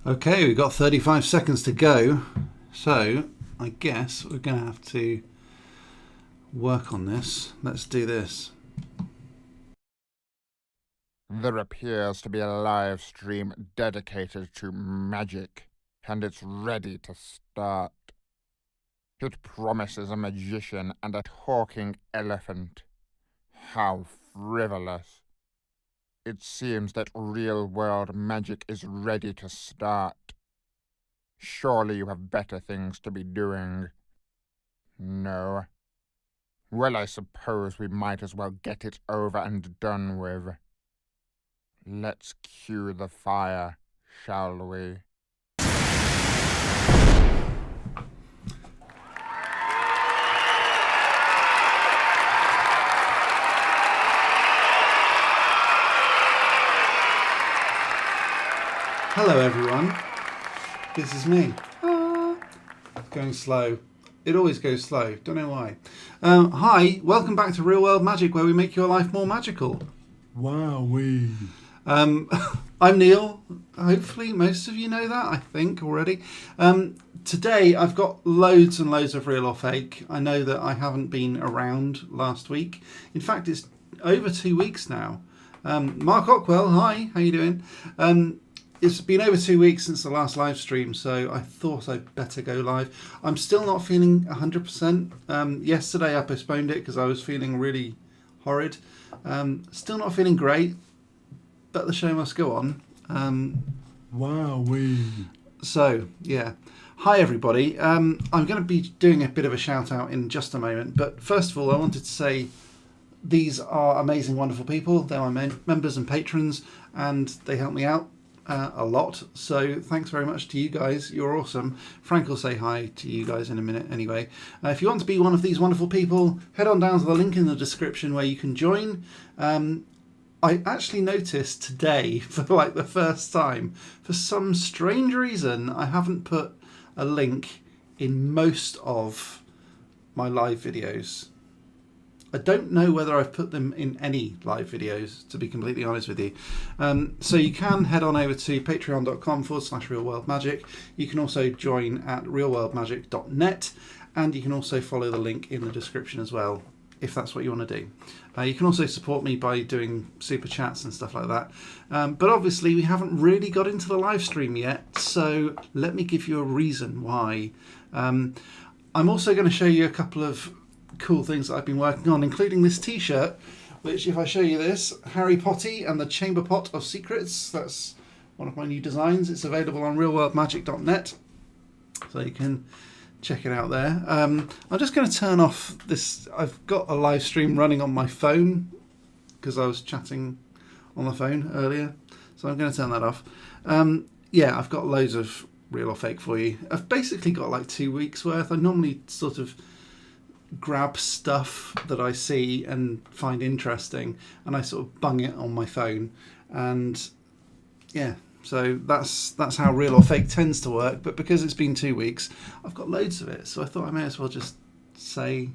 Okay, we've got 35 seconds to go, so I guess we're going to have to work on this. Let's do this. There appears to be a live stream dedicated to magic, and it's ready to start. It promises a magician and a talking elephant. How frivolous. It seems that real-world magic is ready to start. Surely you have better things to be doing. No. Well, I suppose we might as well get it over and done with. Let's cue the fire, shall we? Hello everyone, this is me. Going slow. It always goes slow, don't know why. Hi, welcome back to Real World Magic, where we make your life more magical. Wowee. I'm Neil. Hopefully most of you know that, I think, already. Today I've got loads and loads of real or fake. I know that I haven't been around last week. In fact, it's over 2 weeks now. Mark Ockwell, hi, how you doing? It's been over 2 weeks since the last live stream, so I thought I'd better go live. I'm still not feeling 100%. Yesterday I postponed it because I was feeling really horrid. Still not feeling great, but the show must go on. Wowee. So, yeah. Hi everybody. I'm going to be doing a bit of a shout out in just a moment, but first of all I wanted to say these are amazing, wonderful people. They're my members and patrons, and they help me out a lot, so thanks very much to you guys. You're awesome. Frank will say hi to you guys in a minute anyway. If you want to be one of these wonderful people, head on down to the link in the description where you can join. I actually noticed today, for like the first time, for some strange reason, I haven't put a link in most of my live videos. I don't know whether I've put them in any live videos, to be completely honest with you. So you can head on over to patreon.com/realworldmagic. You can also join at realworldmagic.net, and you can also follow the link in the description as well, if that's what you want to do. You can also support me by doing super chats and stuff like that. But obviously we haven't really got into the live stream yet, so let me give you a reason why. I'm also going to show you a couple of cool things that I've been working on, including this t-shirt, which, if I show you this, Harry Potty and the Chamber Pot of Secrets, that's one of my new designs. It's available on realworldmagic.net, so you can check it out there. I'm just going to turn off this. I've got a live stream running on my phone because I was chatting on the phone earlier, so I'm going to turn that off. Yeah, I've got loads of real or fake for you. I've basically got like 2 weeks worth. I normally sort of grab stuff that I see and find interesting, and I sort of bung it on my phone, and yeah, so that's how real or fake tends to work. But because it's been 2 weeks, I've got loads of it, so I thought I may as well just say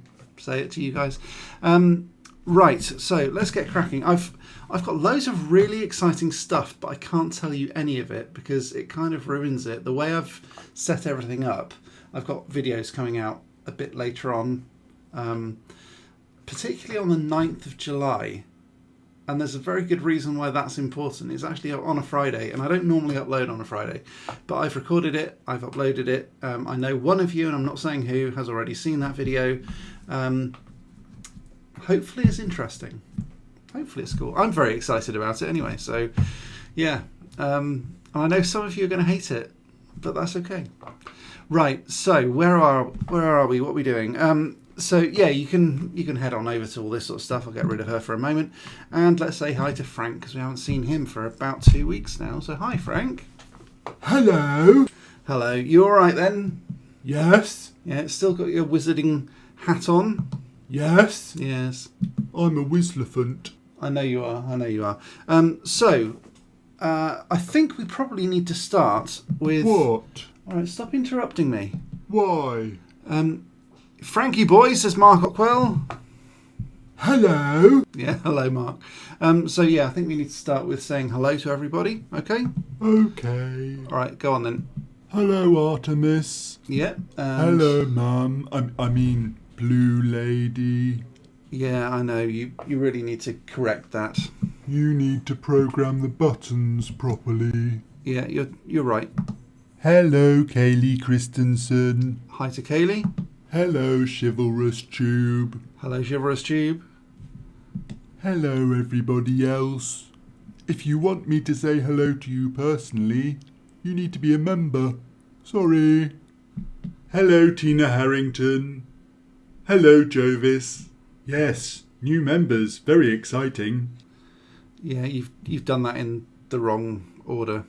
it to you guys. Right, so let's get cracking. I've got loads of really exciting stuff, but I can't tell you any of it because it kind of ruins it. The way I've set everything up, I've got videos coming out a bit later on, particularly on the 9th of July, and there's a very good reason why that's important. It's actually on a Friday, and I don't normally upload on a Friday, but I've recorded it, I've uploaded it. I know one of you, and I'm not saying who, has already seen that video. Hopefully it's interesting, hopefully it's cool. I'm very excited about it anyway, so yeah. And I know some of you are going to hate it, but that's okay. Right, so where are we? What are we doing? So yeah, you can head on over to all this sort of stuff. I'll get rid of her for a moment, and let's say hi to Frank because we haven't seen him for about 2 weeks now. So hi, Frank. Hello. Hello. You all right then? Yes. Yeah, it's still got your wizarding hat on. Yes. Yes. I'm a Wizlephant. I know you are. I know you are. So I think we probably need to start with. What? All right, stop interrupting me. Why? Frankie boy, says Mark Ockwell. Hello. Yeah, hello, Mark. So yeah, I think we need to start with saying hello to everybody. Okay. Okay. All right, go on then. Hello, Artemis. Yeah. And Hello, Mum. I mean, Blue Lady. yeah, I know you really need to correct that. You need to program the buttons properly. Yeah, you're right. Hello, Kaylee Christensen. Hi to Kaylee. Hello, Chivalrous Tube. Hello, Chivalrous Tube. Hello, everybody else. If you want me to say hello to you personally, you need to be a member. Sorry. Hello, Tina Harrington. Hello, Jovis. Yes, new members. Very exciting. Yeah, you've done that in the wrong order.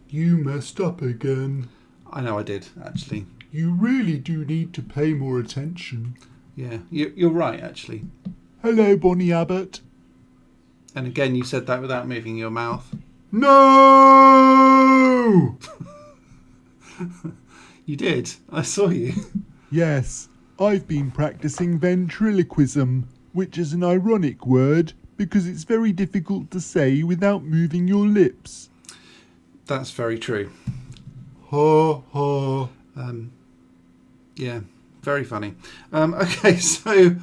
You messed up again. I know I did, actually. You really do need to pay more attention. Yeah, you're right, actually. Hello, Bonnie Abbott. And again, you said that without moving your mouth. No! You did. I saw you. Yes, I've been practicing ventriloquism, which is an ironic word because it's very difficult to say without moving your lips. That's very true. Ha ha. Yeah, very funny. Okay, so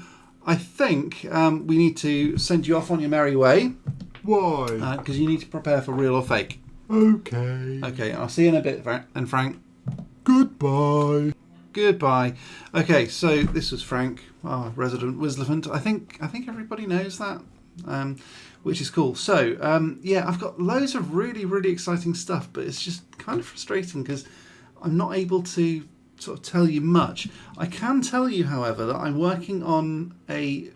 I think we need to send you off on your merry way. Why? Because you need to prepare for real or fake. Okay. Okay, I'll see you in a bit, and Frank. Goodbye. Goodbye. Okay, so this was Frank, our resident Wislephant. I think everybody knows that, which is cool. So, yeah, I've got loads of really, really exciting stuff, but it's just kind of frustrating because I'm not able to sort of tell you much. I can tell you, however, that I'm working on a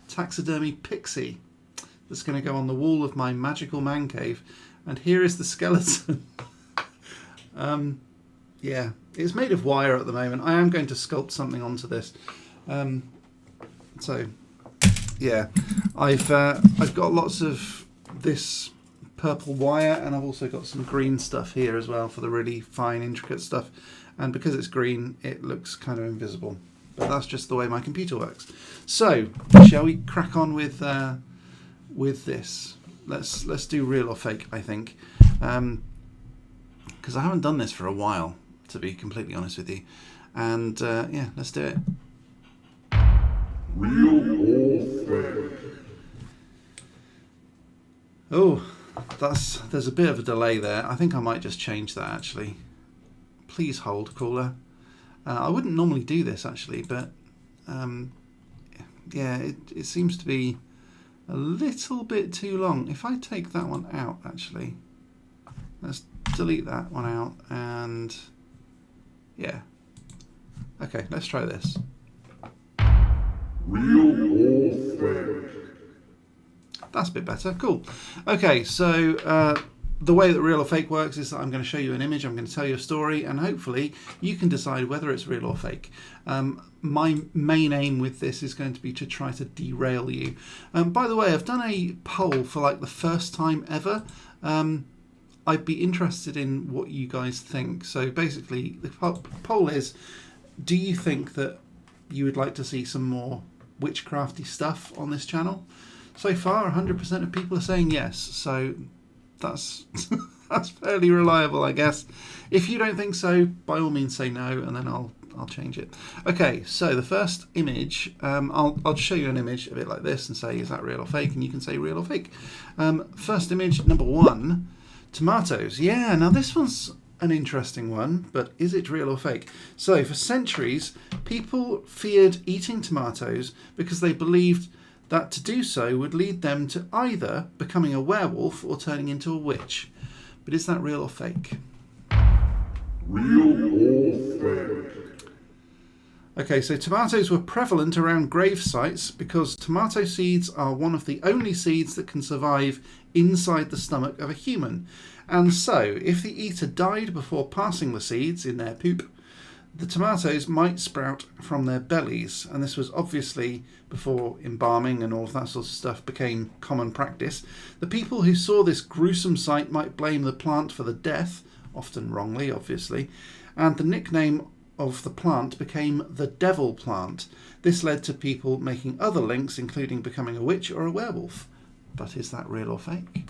taxidermy pixie that's going to go on the wall of my magical man cave, and here is the skeleton. Yeah, it's made of wire at the moment. I am going to sculpt something onto this. So, yeah, I've got lots of this purple wire, and I've also got some green stuff here as well for the really fine, intricate stuff. And because it's green, it looks kind of invisible. But that's just the way my computer works. So, shall we crack on with this? Let's do real or fake, I think, because I haven't done this for a while, to be completely honest with you. And yeah, let's do it. Real or fake? Oh, there's a bit of a delay there. I think I might just change that, actually. Please hold, caller. I wouldn't normally do this, actually, but yeah, it seems to be a little bit too long. If I take that one out, actually, let's delete that one out, and yeah. Okay, let's try this. Real or fake? That's a bit better. Cool. Okay, so the way that real or fake works is that I'm going to show you an image, I'm going to tell you a story, and hopefully you can decide whether it's real or fake. My main aim with this is going to be to try to derail you. By the way, I've done a poll for like the first time ever. I'd be interested in what you guys think. So basically, the poll is, do you think that you would like to see some more witchcrafty stuff on this channel? So far, 100% of people are saying yes. So that's that's fairly reliable, I guess. If you don't think so, by all means say no, and then I'll change it. Okay, so the first image, I'll show you an image a bit like this and say, is that real or fake? And you can say real or fake. First image, number 1, tomatoes. Yeah, now this one's an interesting one, but is it real or fake? So for centuries, people feared eating tomatoes because they believed that to do so would lead them to either becoming a werewolf or turning into a witch. But is that real or fake? Real or fake? Okay, so tomatoes were prevalent around grave sites because tomato seeds are one of the only seeds that can survive inside the stomach of a human. And so, if the eater died before passing the seeds in their poop, the tomatoes might sprout from their bellies. And this was obviously before embalming and all of that sort of stuff became common practice. The people who saw this gruesome sight might blame the plant for the death, often wrongly, obviously, and the nickname of the plant became the devil plant. This led to people making other links, including becoming a witch or a werewolf. But is that real or fake?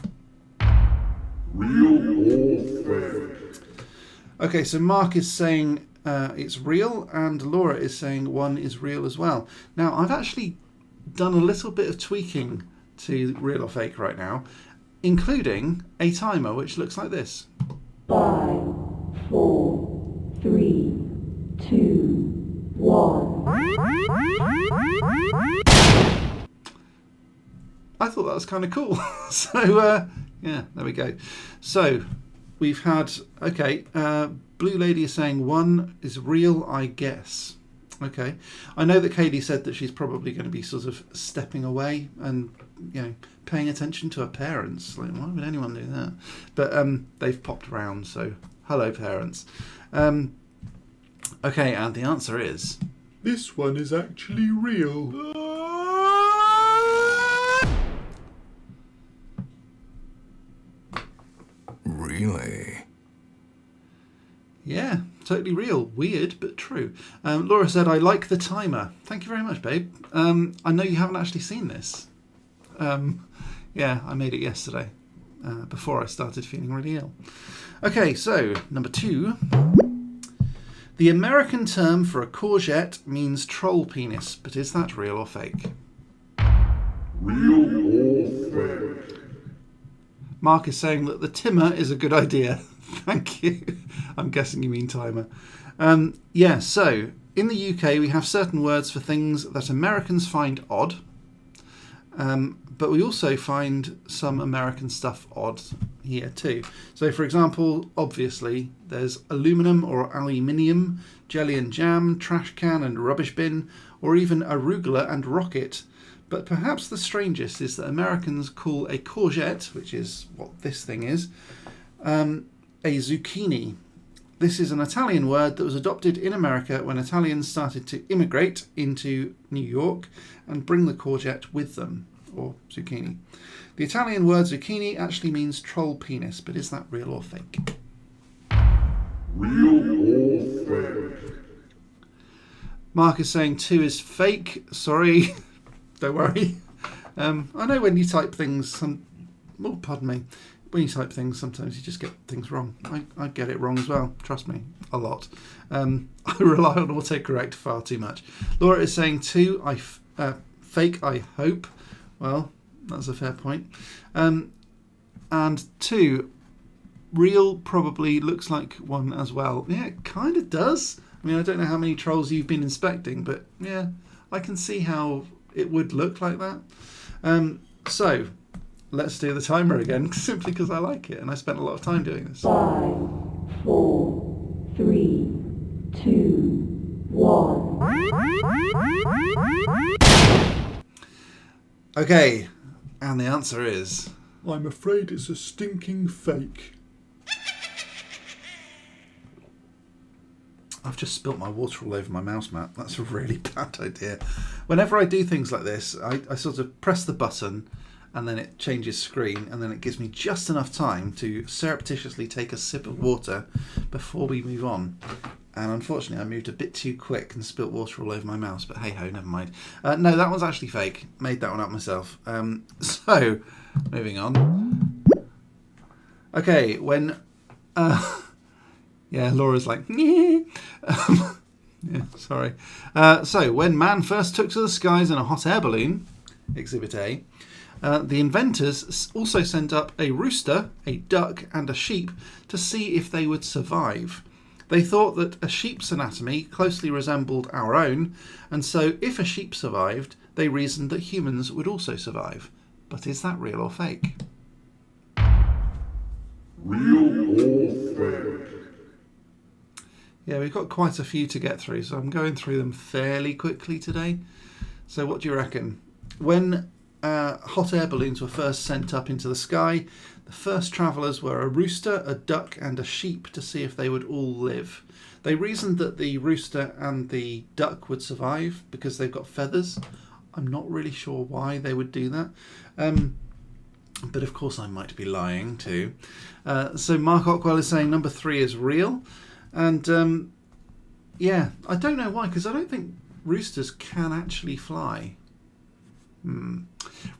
Real or fake? Okay, so Mark is saying it's real, and Laura is saying one is real as well. Now, I've actually done a little bit of tweaking to real or fake right now, including a timer which looks like this. 5, 4, 3, 2, 1. I thought that was kind of cool. So, yeah, there we go. So, we've had, okay, Blue Lady is saying one is real, I guess. Okay. I know that Katie said that she's probably going to be sort of stepping away and, paying attention to her parents. Like, why would anyone do that? But they've popped around, so hello, parents. Okay, and the answer is... This one is actually real. Really? Yeah, totally real. Weird, but true. Laura said, I like the timer. Thank you very much, babe. I know you haven't actually seen this. Yeah, I made it yesterday, before I started feeling really ill. Okay, so, number 2. The American term for a courgette means troll penis, but is that real or fake? Real or fake? Mark is saying that the timmer is a good idea. Thank you. I'm guessing you mean timer. Yeah, so in the UK we have certain words for things that Americans find odd, but we also find some American stuff odd here too. So for example, obviously there's aluminum or aluminium, jelly and jam, trash can and rubbish bin, or even arugula and rocket. But perhaps the strangest is that Americans call a courgette, which is what this thing is, a zucchini. This is an Italian word that was adopted in America when Italians started to immigrate into New York and bring the courgette with them, or zucchini. The Italian word zucchini actually means troll penis, but is that real or fake? Real or fake? Mark is saying 2 is fake. Sorry, don't worry. I know when you type things, pardon me. When you type things, sometimes you just get things wrong. I get it wrong as well. Trust me, a lot. I rely on autocorrect far too much. Laura is saying 2, fake, I hope. Well, that's a fair point. And 2, real probably looks like 1 as well. Yeah, it kind of does. I mean, I don't know how many trolls you've been inspecting, but yeah, I can see how it would look like that. So, let's do the timer again, simply because I like it and I spent a lot of time doing this. 5, 4, 3, 2, 1. Okay, and the answer is... I'm afraid it's a stinking fake. I've just spilt my water all over my mouse mat. That's a really bad idea. Whenever I do things like this, I sort of press the button and then it changes screen, and then it gives me just enough time to surreptitiously take a sip of water before we move on. And unfortunately, I moved a bit too quick and spilt water all over my mouse, but hey-ho, never mind. No, that one's actually fake. Made that one up myself. So, moving on. Okay, when... yeah, Laura's like... yeah, sorry. So, when man first took to the skies in a hot air balloon, Exhibit A, the inventors also sent up a rooster, a duck, and a sheep to see if they would survive. They thought that a sheep's anatomy closely resembled our own, and so if a sheep survived, they reasoned that humans would also survive. But is that real or fake? Real or fake? Yeah, we've got quite a few to get through, so I'm going through them fairly quickly today. So what do you reckon? When hot air balloons were first sent up into the sky, the first travellers were a rooster, a duck, and a sheep to see if they would all live. They reasoned that the rooster and the duck would survive because they've got feathers. I'm not really sure why they would do that. But of course I might be lying too. So Mark Ockwell is saying number 3 is real. And Yeah, I don't know why, because I don't think roosters can actually fly.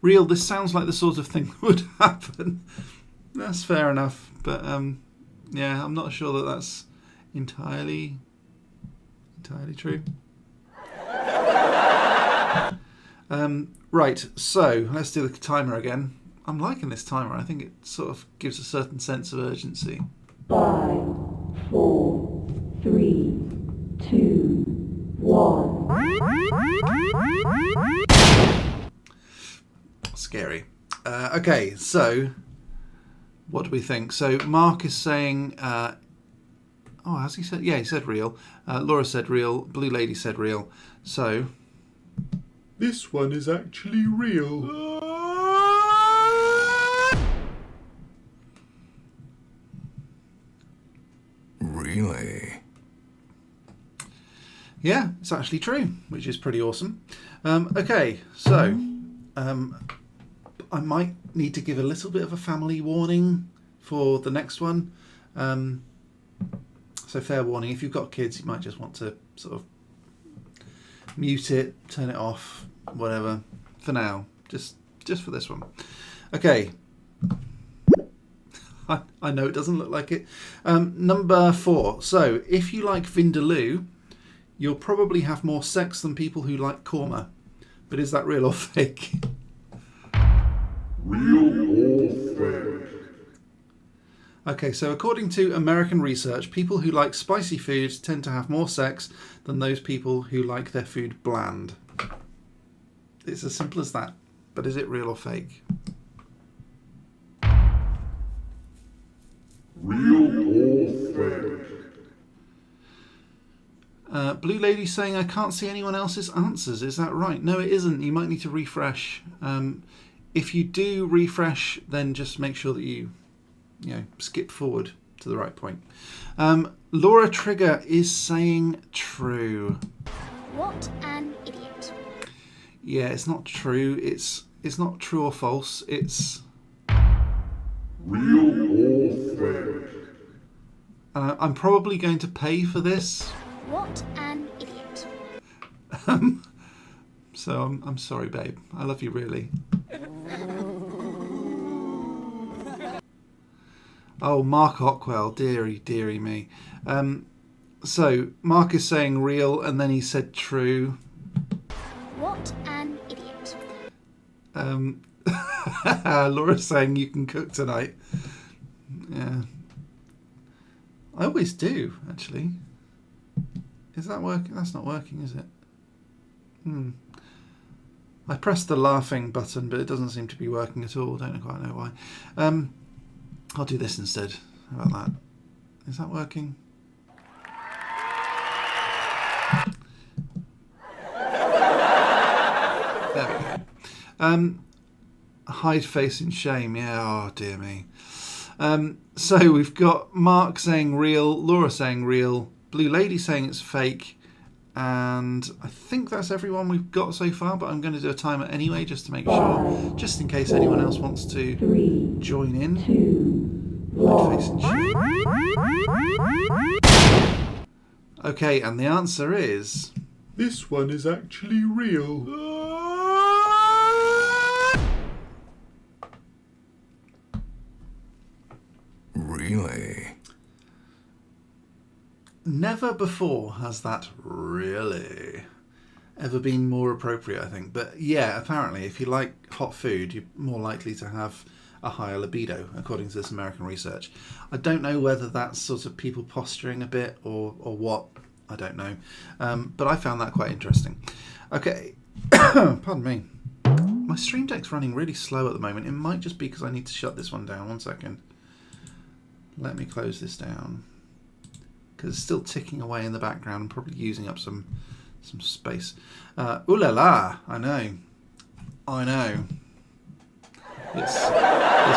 Real, this sounds like the sort of thing that would happen. That's fair enough, but yeah, I'm not sure that that's entirely true. Right, so let's do the timer again. I'm liking this timer. I think it sort of gives a certain sense of urgency. 5, 4, 3, 2, 1. Scary. Okay, so what do we think? So Mark is saying, has he said? Yeah, he said real. Laura said real. Blue Lady said real. So This one is actually real. Really? yeah, it's actually true, which is pretty awesome. Okay, so I might need to give a little bit of a family warning for the next one. So fair warning, if you've got kids, you might just want to sort of mute it, turn it off, whatever, for now, just for this one. Okay. I know it doesn't look like it. Number 4. So, if you like Vindaloo, you'll probably have more sex than people who like korma. But is that real or fake? Real or fake? Okay, so according to American research, people who like spicy foods tend to have more sex than those people who like their food bland. It's as simple as that. But is it real or fake? Real or fake? Blue Lady saying, I can't see anyone else's answers. Is that right? No, it isn't. You might need to refresh. If you do refresh, then just make sure that you skip forward to the right point. Laura Trigger is saying true. What an idiot. Yeah, it's not true. It's not true or false. It's Real or fake? I'm probably going to pay for this. What an idiot. So I'm sorry, babe. I love you really. Oh, Mark Ockwell, dearie me. So Mark is saying real, and then he said true. What an idiot. Laura's saying you can cook tonight. Yeah. I always do, actually. Is that working? That's not working, is it? I pressed the laughing button, but it doesn't seem to be working at all. Don't quite know why. I'll do this instead. How about that? Is that working? There we go. Hide face in shame. Yeah, oh dear me. So we've got Mark saying real, Laura saying real, Blue Lady saying it's fake, and I think that's everyone we've got so far, but I'm going to do a timer anyway just to make sure, just in case anyone else wants to join in. 2, Hide face in shame. Okay, and the answer is... This one is actually real. Really? Never before has that really ever been more appropriate, I think. But yeah, apparently, if you like hot food, you're more likely to have a higher libido, according to this American research. I don't know whether that's sort of people posturing a bit or what. I don't know. But I found that quite interesting. Okay. Pardon me. My Stream Deck's running really slow at the moment. It might just be because I need to shut this one down. 1 second. Let me close this down. Because it's still ticking away in the background and probably using up some space. Ooh la la! I know. It's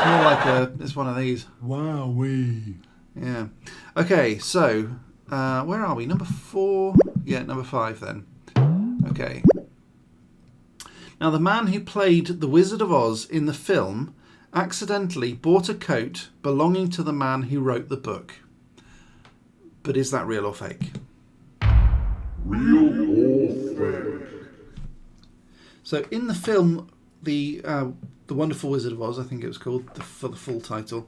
more like it's one of these. Wowee. Yeah. Okay, so where are we? Number 4? Yeah, number 5 then. Okay. Now the man who played the Wizard of Oz in the film accidentally bought a coat belonging to the man who wrote the book. But is that real or fake? Real or fake? So in the film, the Wonderful Wizard of Oz, I think it was called for the full title,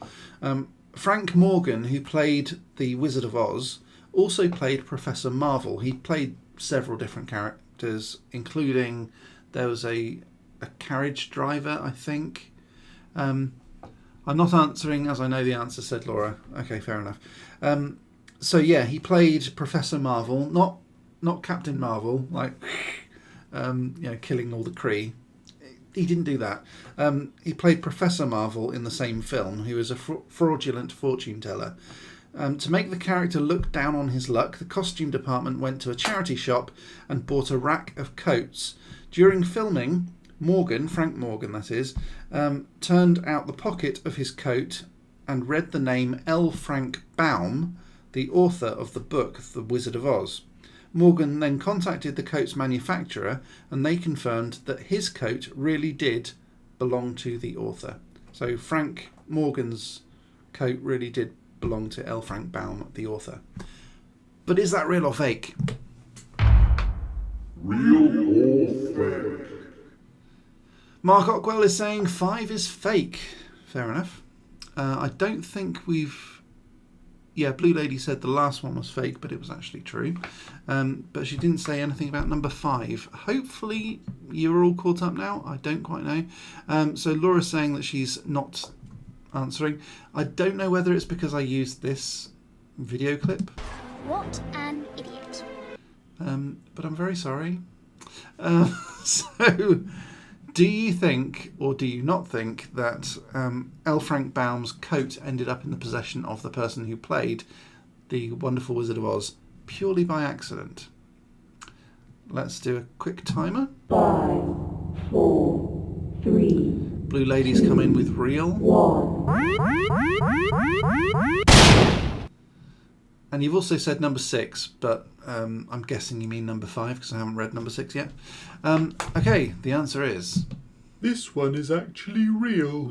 Frank Morgan, who played the Wizard of Oz, also played Professor Marvel. He played several different characters, including there was a carriage driver, I think. I'm not answering as I know the answer, said Laura. Okay, fair enough. So yeah, he played Professor Marvel, not Captain Marvel, like killing all the Kree. He didn't do that. He played Professor Marvel in the same film, who was a fraudulent fortune teller. To make the character look down on his luck, the costume department went to a charity shop and bought a rack of coats. During filming, Frank Morgan that is, turned out the pocket of his coat and read the name L. Frank Baum, the author of the book The Wizard of Oz. Morgan then contacted the coat's manufacturer and they confirmed that his coat really did belong to the author. So Frank Morgan's coat really did belong to L. Frank Baum, the author. But is that real or fake? Real or fake? Mark Ockwell is saying 5 is fake. Fair enough. I don't think we've... Yeah, Blue Lady said the last one was fake, but it was actually true. But she didn't say anything about number 5. Hopefully you're all caught up now. I don't quite know. So Laura's saying that she's not answering. I don't know whether it's because I used this video clip. What an idiot. But I'm very sorry. So... do you think, or do you not think, that L. Frank Baum's coat ended up in the possession of the person who played the Wonderful Wizard of Oz purely by accident? Let's do a quick timer. 5, 4, 3, Blue Lady's come in with real. 1. And you've also said number 6, but I'm guessing you mean number 5 because I haven't read number 6 yet. Okay, the answer is... This one is actually real.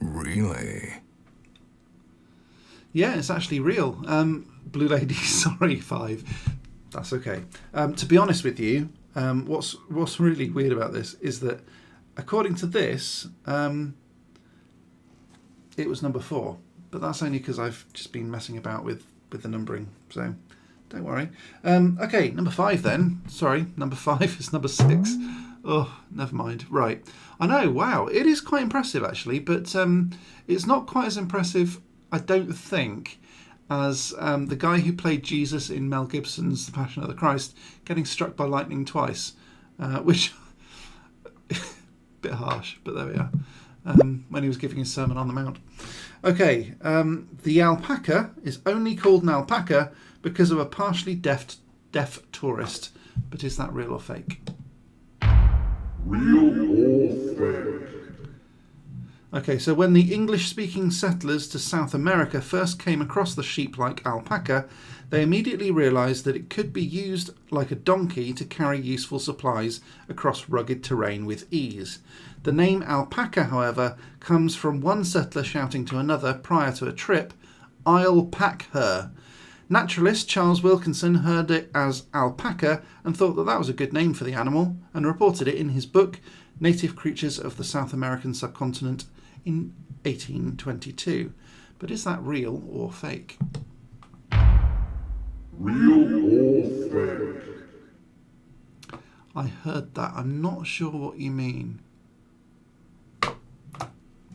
Really? Yeah, it's actually real. Blue Lady, sorry, 5. That's okay. To be honest with you, what's really weird about this is that according to this, it was number 4, but that's only because I've just been messing about with the numbering, so don't worry. Okay, number 5 then. Sorry, number 5 is number 6. Oh, never mind. Right. I know, wow, it is quite impressive actually, but it's not quite as impressive, I don't think, as the guy who played Jesus in Mel Gibson's The Passion of the Christ getting struck by lightning twice, which... bit harsh, but there we are. When he was giving his Sermon on the Mount. Okay, the alpaca is only called an alpaca because of a partially deaf tourist. But is that real or fake? Real or fake? Okay, so when the English-speaking settlers to South America first came across the sheep-like alpaca, they immediately realised that it could be used like a donkey to carry useful supplies across rugged terrain with ease. The name alpaca, however, comes from one settler shouting to another prior to a trip, "I'll pack her." Naturalist Charles Wilkinson heard it as alpaca and thought that was a good name for the animal and reported it in his book, Native Creatures of the South American Subcontinent, in 1822. But is that real or fake? Real or fake? I heard that. I'm not sure what you mean.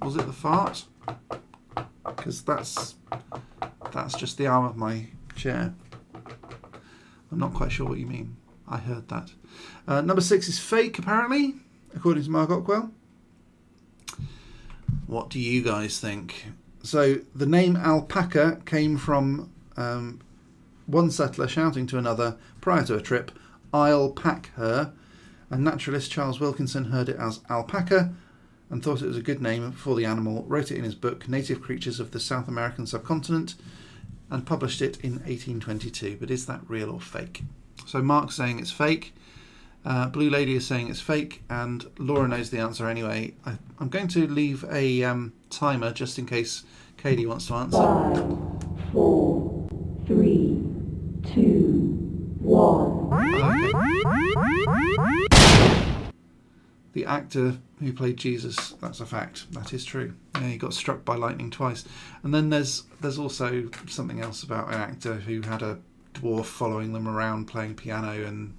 Was it the fart? Because that's just the arm of my chair. I'm not quite sure what you mean. I heard that. Number 6 is fake, apparently, according to Mark Ockwell. What do you guys think? So the name alpaca came from one settler shouting to another prior to a trip, "I'll pack her." And naturalist Charles Wilkinson heard it as alpaca and thought it was a good name for the animal, wrote it in his book, Native Creatures of the South American Subcontinent, and published it in 1822. But is that real or fake? So Mark's saying it's fake. Blue Lady is saying it's fake, and Laura knows the answer anyway. I'm going to leave a timer just in case Katie wants to answer. 5, 4, 3, 2, 1. Okay. The actor who played Jesus, that's a fact. That is true. Yeah, he got struck by lightning twice. And then there's also something else about an actor who had a dwarf following them around playing piano and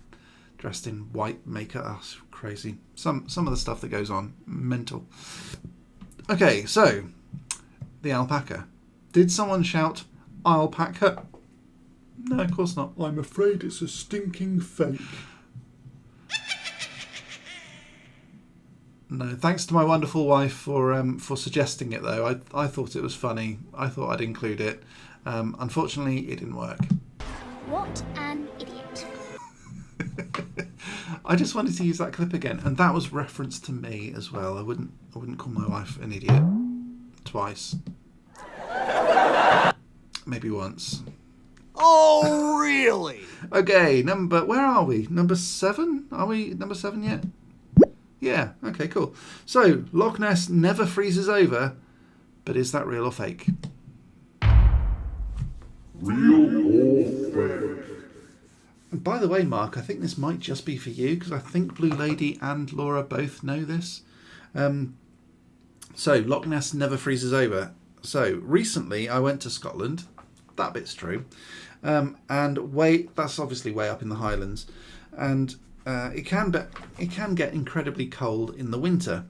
dressed in white makeup. Oh, it's crazy. Some of the stuff that goes on. Mental. Okay, so the alpaca. Did someone shout alpaca? No, of course not. I'm afraid it's a stinking fake. No, thanks to my wonderful wife for suggesting it though. I thought it was funny. I thought I'd include it. Unfortunately, it didn't work. What an idiot. I just wanted to use that clip again, and that was reference to me as well. I wouldn't call my wife an idiot twice. Maybe once. Oh, really? Okay, where are we? Number 7? Are we number 7 yet? Yeah, okay, cool. So, Loch Ness never freezes over, but is that real or fake? Real or fake? And by the way, Mark, I think this might just be for you, because I think Blue Lady and Laura both know this. So, Loch Ness never freezes over. So, recently I went to Scotland. That bit's true. And that's obviously way up in the Highlands. And it can get incredibly cold in the winter.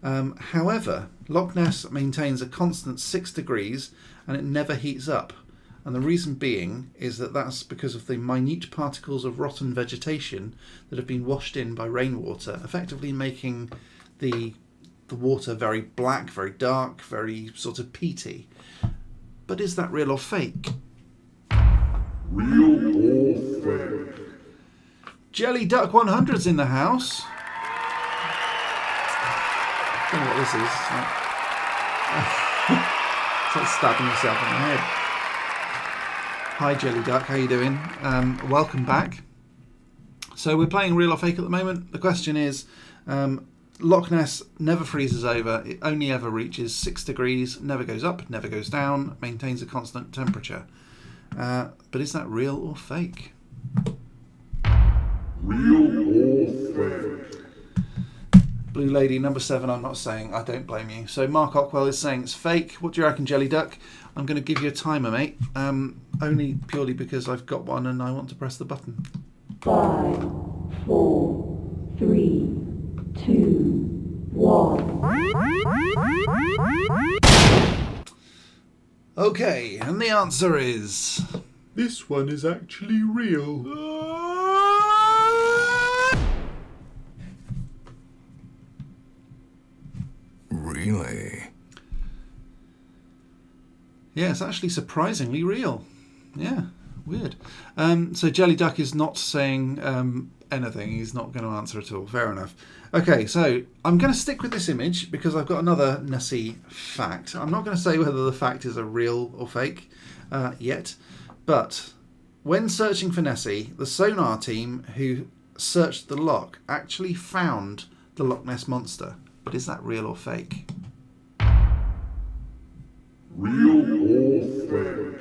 However, Loch Ness maintains a constant 6 degrees and it never heats up. And the reason being is that that's because of the minute particles of rotten vegetation that have been washed in by rainwater, effectively making the water very black, very dark, very sort of peaty. But is that real or fake? Real or fake? Jelly Duck 100's in the house. Don't know what this is. It's like stabbing yourself in the head. Hi Jelly Duck, how you doing? Welcome back. So we're playing real or fake at the moment. The question is, Loch Ness never freezes over. It only ever reaches 6 degrees, never goes up, never goes down, maintains a constant temperature. But is that real or fake? Real or fake? Blue Lady, number 7, I'm not saying. I don't blame you. So Mark Ockwell is saying it's fake. What do you reckon, Jelly Duck? I'm going to give you a timer, mate. Only purely because I've got one and I want to press the button. 5, 4, 3, 2, 1. Okay, and the answer is... This one is actually real. Really? Yeah, it's actually surprisingly real. Yeah, weird. So Jelly Duck is not saying anything. He's not going to answer at all. Fair enough. Okay, so I'm going to stick with this image because I've got another Nessie fact. I'm not going to say whether the fact is a real or fake yet, but when searching for Nessie, the sonar team who searched the loch actually found the Loch Ness Monster. But is that real or fake? Real or fake?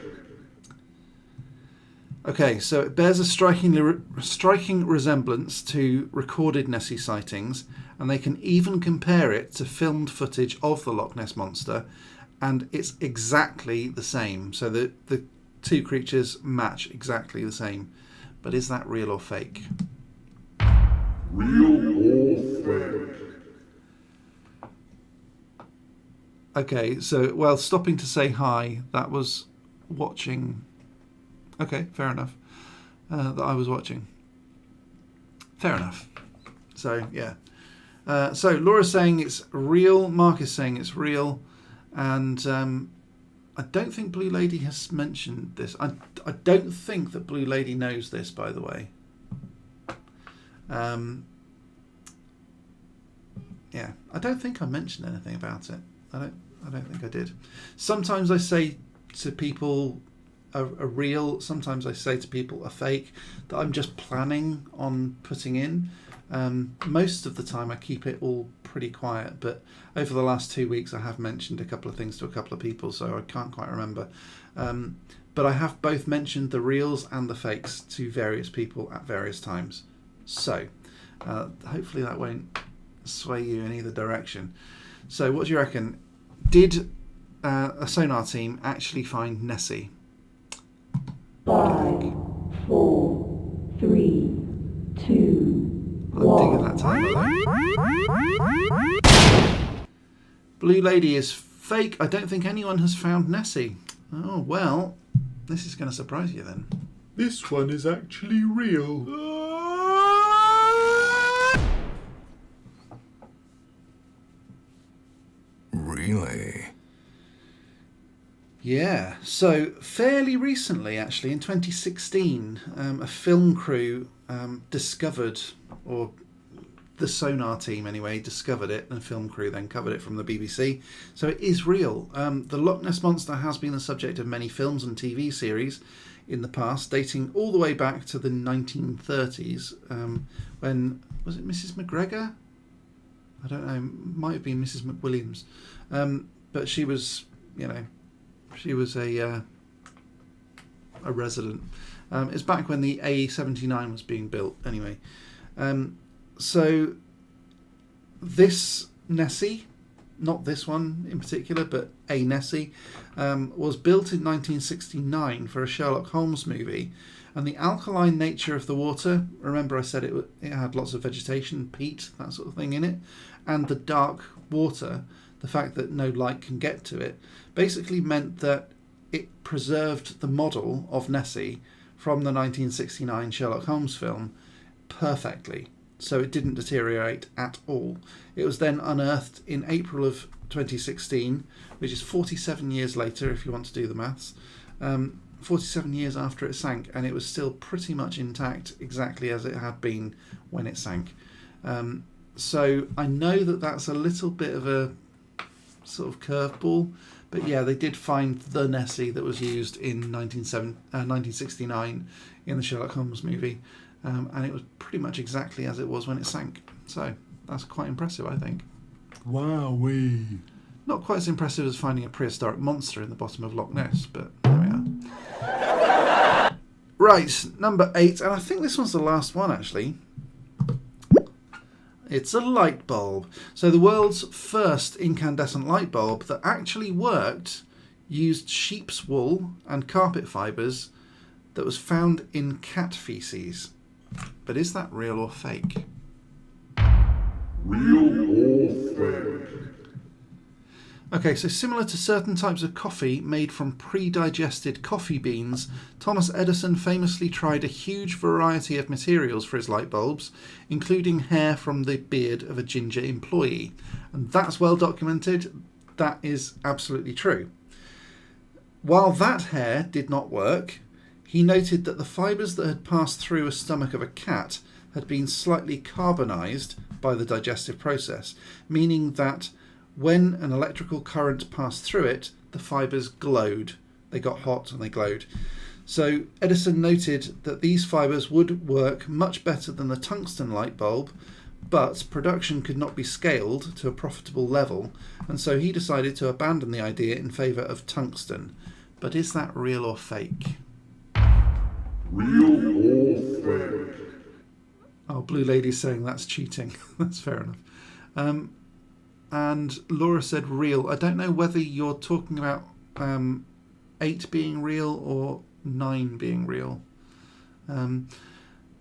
Okay, so it bears a striking resemblance to recorded Nessie sightings, and they can even compare it to filmed footage of the Loch Ness Monster, and it's exactly the same. So the two creatures match exactly the same. But is that real or fake? Real or fake? Okay, so, well, stopping to say hi, that was watching... Okay, fair enough. That I was watching. Fair enough. So, yeah. So, Laura's saying it's real, Mark is saying it's real, and I don't think Blue Lady has mentioned this. I don't think that Blue Lady knows this, by the way. Yeah, I don't think I mentioned anything about it. I don't think I did. Sometimes I say to people a real, sometimes I say to people a fake that I'm just planning on putting in. Most of the time I keep it all pretty quiet. But over the last 2 weeks, I have mentioned a couple of things to a couple of people, so I can't quite remember. But I have both mentioned the reals and the fakes to various people at various times. So hopefully that won't sway you in either direction. So what do you reckon? Did a sonar team actually find Nessie? 5, 4, 3, 2, I'm digging that timer though. Blue Lady is fake. I don't think anyone has found Nessie. Oh, well, this is going to surprise you then. This one is actually real. Really? Yeah, so fairly recently, actually, in 2016, a film crew discovered, or the sonar team anyway, discovered it, and the film crew then covered it from the BBC. So it is real. The Loch Ness Monster has been the subject of many films and TV series in the past, dating all the way back to the 1930s, when, was it Mrs. McGregor? I don't know, might have been Mrs. McWilliams. But she was, she was a resident. It's back when the A79 was being built, anyway. So this Nessie, not this one in particular, but a Nessie, was built in 1969 for a Sherlock Holmes movie. And the alkaline nature of the water, remember I said it had lots of vegetation, peat, that sort of thing in it, and the dark water, the fact that no light can get to it, basically meant that it preserved the model of Nessie from the 1969 Sherlock Holmes film perfectly. So it didn't deteriorate at all. It was then unearthed in April of 2016, which is 47 years later, if you want to do the maths. 47 years after it sank, and it was still pretty much intact, exactly as it had been when it sank. So I know that that's a little bit of a sort of curveball, but yeah, they did find the Nessie that was used in 1969 in the Sherlock Holmes movie, and it was pretty much exactly as it was when it sank. So that's quite impressive, I think. Wowee. Not quite as impressive as finding a prehistoric monster in the bottom of Loch Ness, but there we are. Right, number 8, and I think this one's the last one actually. It's a light bulb. So the world's first incandescent light bulb that actually worked used sheep's wool and carpet fibres that was found in cat feces. But is that real or fake? Real or fake? Okay, so similar to certain types of coffee made from pre-digested coffee beans, Thomas Edison famously tried a huge variety of materials for his light bulbs, including hair from the beard of a ginger employee. And that's well documented. That is absolutely true. While that hair did not work, he noted that the fibres that had passed through a stomach of a cat had been slightly carbonised by the digestive process, meaning that when an electrical current passed through it, the fibres glowed. They got hot and they glowed. So Edison noted that these fibres would work much better than the tungsten light bulb, but production could not be scaled to a profitable level, and so he decided to abandon the idea in favour of tungsten. But is that real or fake? Real or fake? Oh, Blue Lady's saying that's cheating. That's fair enough. And Laura said real. I don't know whether you're talking about 8 being real or 9 being real. Blue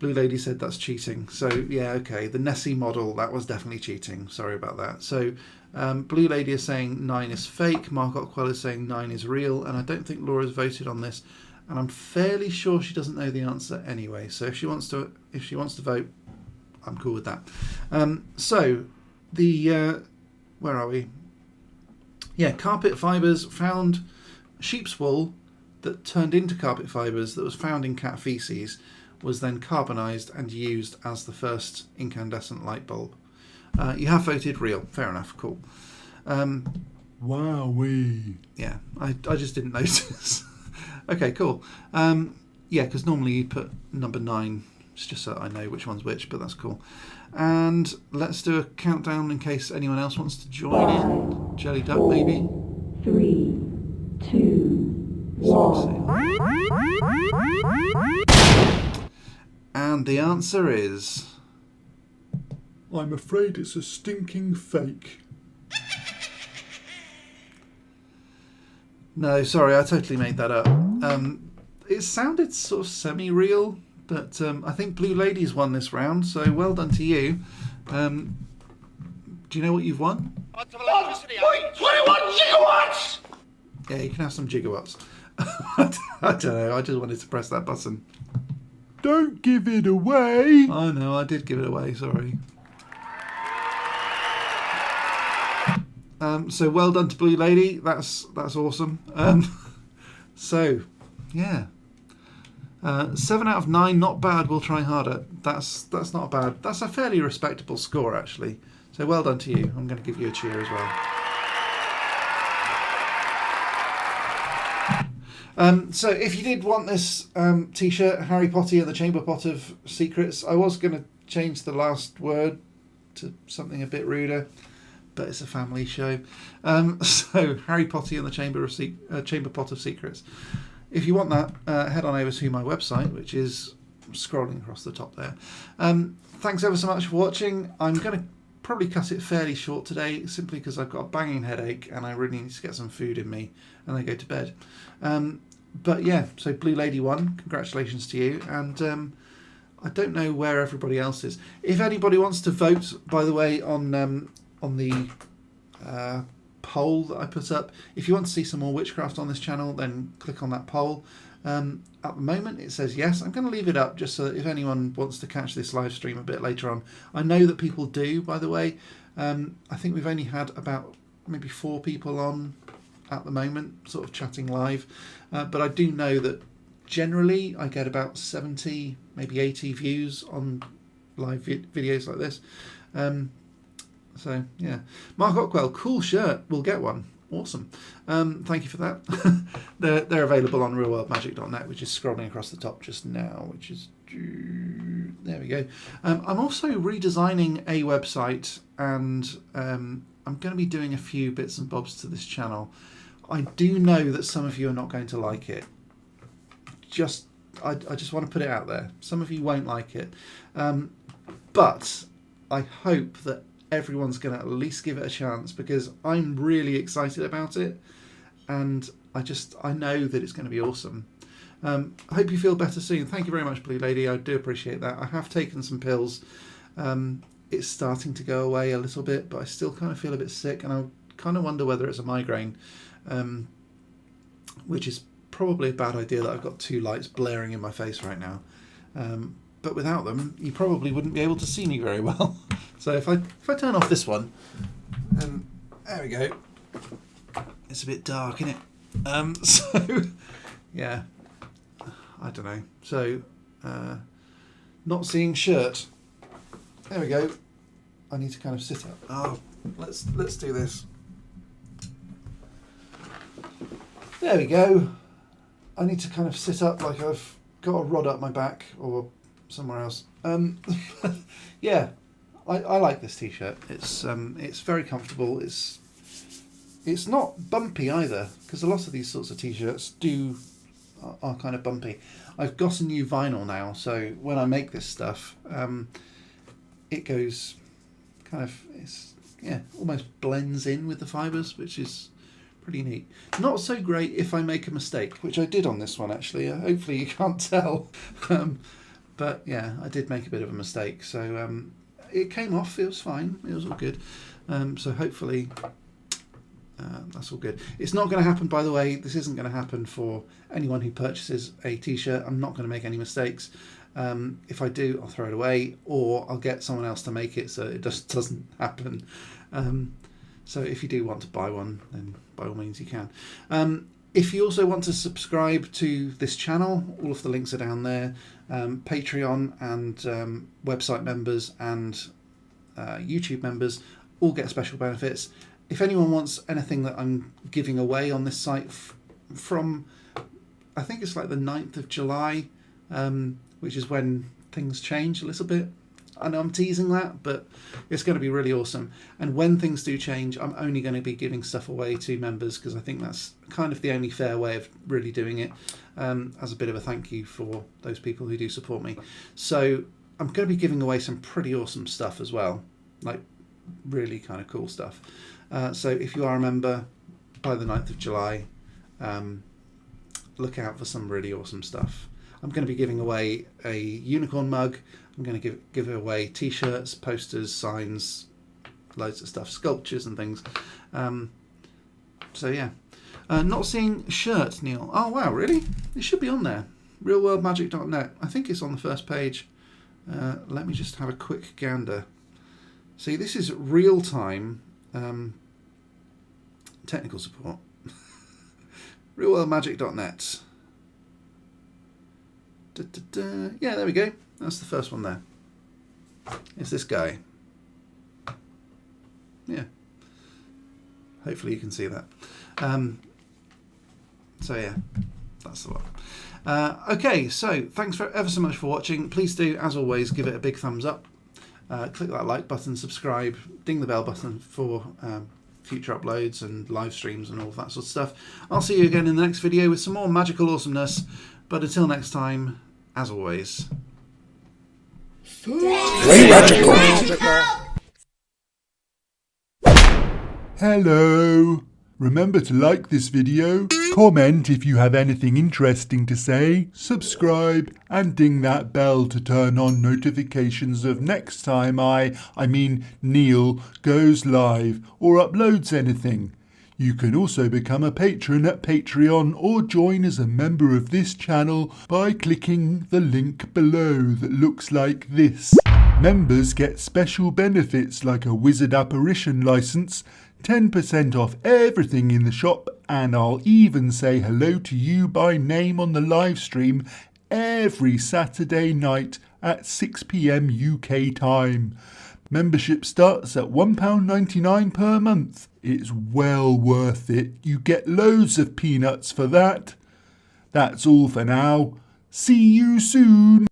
Lady said that's cheating. So, yeah, okay. The Nessie model, that was definitely cheating. Sorry about that. So, Blue Lady is saying 9 is fake. Mark Ockwell is saying 9 is real. And I don't think Laura's voted on this. And I'm fairly sure she doesn't know the answer anyway. So if she wants to vote, I'm cool with that. So, the... where are we? Yeah, carpet fibres found, sheep's wool that turned into carpet fibres that was found in cat feces was then carbonised and used as the first incandescent light bulb. You have voted real. Fair enough. Cool. Wowee. Yeah, I just didn't notice. Okay, cool. Yeah, because normally you put number 9, it's just so I know which one's which, but that's cool. And let's do a countdown in case anyone else wants to join in. Jelly duck, maybe. 3, 2, 1. And the answer is... I'm afraid it's a stinking fake. No, sorry, I totally made that up. It sounded sort of semi-real, but I think Blue Lady's won this round, so well done to you. Do you know what you've won? 1.21 gigawatts! Yeah, you can have some gigawatts. I don't know, I just wanted to press that button. Don't give it away! Oh no, I did give it away, sorry. So well done to Blue Lady, that's awesome. So, yeah. 7 out of 9, not bad, we'll try harder. That's not bad. That's a fairly respectable score, actually. So well done to you. I'm going to give you a cheer as well. So if you did want this t-shirt, Harry Potter and the Chamber Pot of Secrets, I was going to change the last word to something a bit ruder, but it's a family show. So Harry Potter and the Chamber Pot of Secrets. If you want that, head on over to my website, which is scrolling across the top there. Thanks ever so much for watching. I'm going to probably cut it fairly short today, simply because I've got a banging headache and I really need to get some food in me and then go to bed. But yeah, so Blue Lady won. Congratulations to you. And I don't know where everybody else is. If anybody wants to vote, by the way, on the poll that I put up, if you want to see some more witchcraft on this channel, then click on that poll. At the moment it says yes. I'm going to leave it up just so that if anyone wants to catch this live stream a bit later on. I know that people do, by the way. I think we've only had about maybe 4 people on at the moment, sort of chatting live, but I do know that generally I get about 70, maybe 80 views on live videos like this. So yeah, Mark Ockwell, cool shirt, we'll get one. Awesome. Thank you for that. They're available on realworldmagic.net, which is scrolling across the top just now, which is, there we go. I'm also redesigning a website, and I'm going to be doing a few bits and bobs to this channel. I do know that some of you are not going to like it. I just want to put it out there. Some of you won't like it. But I hope that everyone's going to at least give it a chance, because I'm really excited about it, and I know that it's going to be awesome. I hope you feel better soon. Thank you very much, Blue Lady. I do appreciate that. I have taken some pills. It's starting to go away a little bit, but I still kind of feel a bit sick, and I kind of wonder whether it's a migraine, which is probably a bad idea that I've got 2 lights blaring in my face right now. But without them, you probably wouldn't be able to see me very well. So if I turn off this one, there we go. It's a bit dark, isn't it? So yeah, I don't know. So not seeing shirt. There we go. I need to kind of sit up. Oh, let's do this. There we go. I need to kind of sit up like I've got a rod up my back or somewhere else. Yeah, I like this t-shirt. It's very comfortable. It's not bumpy either, because a lot of these sorts of t-shirts are kind of bumpy. I've got a new vinyl now, so when I make this stuff, it goes kind of, almost blends in with the fibres, which is pretty neat. Not so great if I make a mistake, which I did on this one actually. Hopefully you can't tell. But yeah, I did make a bit of a mistake. So it came off, it was fine, it was all good. So hopefully that's all good. It's not going to happen, by the way, this isn't going to happen for anyone who purchases a t-shirt. I'm not going to make any mistakes. If I do, I'll throw it away, or I'll get someone else to make it so it just doesn't happen. So if you do want to buy one, then by all means you can. If you also want to subscribe to this channel, all of the links are down there. Patreon and website members and YouTube members all get special benefits. If anyone wants anything that I'm giving away on this site from, I think it's like the 9th of July, which is when things change a little bit. I know I'm teasing that, but it's going to be really awesome. And when things do change, I'm only going to be giving stuff away to members, because I think that's kind of the only fair way of really doing it, as a bit of a thank you for those people who do support me. So I'm going to be giving away some pretty awesome stuff as well, like really kind of cool stuff. So if you are a member, by the 9th of July, look out for some really awesome stuff. I'm going to be giving away a unicorn mug. I'm going to give away t-shirts, posters, signs, loads of stuff, sculptures and things. So yeah. Not seeing shirt, Neil. Oh wow, really? It should be on there. realworldmagic.net. I think it's on the first page. Let me just have a quick gander. See, this is real-time technical support. realworldmagic.net. Yeah, there we go. That's the first one there. It's this guy. Yeah. Hopefully you can see that. So yeah, that's the one. Okay, so thanks ever so much for watching. Please do, as always, give it a big thumbs up. Click that like button, subscribe, ding the bell button for future uploads and live streams and all that sort of stuff. I'll see you again in the next video with some more magical awesomeness. But until next time, as always, Play magical. Hello! Remember to like this video, comment if you have anything interesting to say, subscribe and ding that bell to turn on notifications of next time I mean Neil, goes live or uploads anything. You can also become a patron at Patreon or join as a member of this channel by clicking the link below that looks like this. Members get special benefits like a wizard apparition license, 10% off everything in the shop, and I'll even say hello to you by name on the live stream every Saturday night at 6 PM UK time. Membership starts at £1.99 per month. It's well worth it. You get loads of peanuts for that. That's all for now. See you soon.